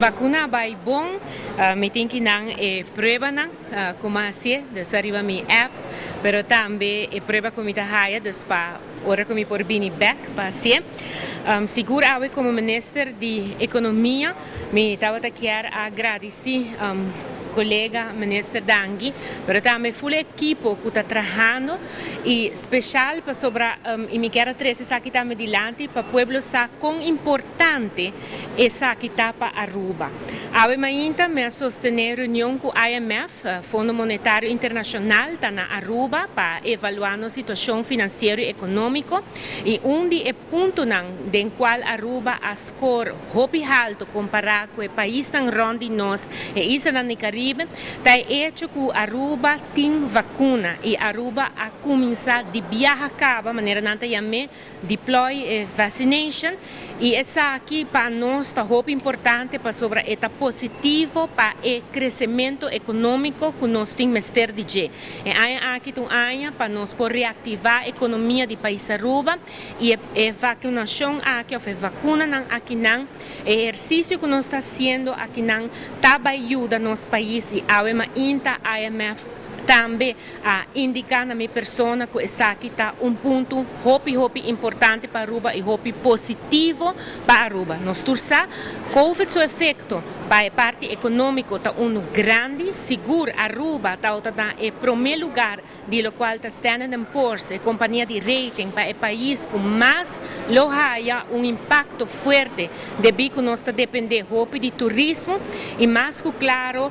vacuna vai bom, me tem que não prueba não, como assim, desarriba mi app, pero também prueba como está raia, despa ora como por bini back para assim. Seguro eu como ministro de economia, me estava a querer agradecer colega ministro Dangui, pero também full equipo que está trabalhando e especial para sobre e me quero trazer aqui também adiante para o povo saber quão importante essa aqui está para Aruba. Ave ainda me sostener reunião com o IMF, Fundo Monetário Internacional, está na Aruba para avaliar a situação financeira e econômica e é ponto em qual Aruba a score hopi alto comparado com o país tão ronde nós e isso na Caribe. Está hecho que Aruba tem vacuna e Aruba a começar de viajar acaba maneira não também deploy vaccination e essa aqui para nós está muito importante para sobre eta positivo para o crescimento econômico que nós temos ter de je. E aí aqui tem para nós por reativar a economia do país Aruba e a vacinação aqui a vacuna não aqui não exercício que nós está fazendo aqui não tá ajuda nosso país e a IMF também a indicar na minha persona que essa aqui está ponto hopi importante para Aruba e hopi positivo para Aruba. Nós torçamos COVID seu efeito para a parte econômica está grande, seguro Aruba está em primeiro lugar de lo qual está Standard & Poor's, a companhia de rating para o país com mais loja impacto forte devido que nós depender hopi de turismo e mais que claro,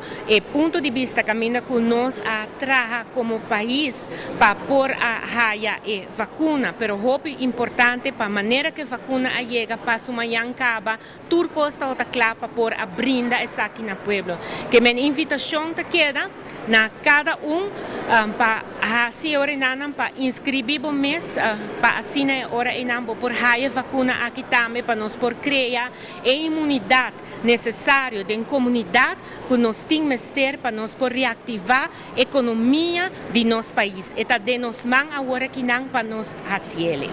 ponto de vista caminho que nós trabalha como país para pôr a raia e vacuna, pero hopi importante para a maneira que a vacuna chega para o manhã acaba, turco está outra claro para pôr a brinda essa aqui no pueblo. Que minha invitação te queda na cada para assim hora inanam para inscrever o mês para assim hora inam por raia vacuna aqui também para nós por criar a imunidade necessária da comunidade que nós temos ter para nós por reativar a economia de nosso país. Eta de nos man agora que não para nós fazer.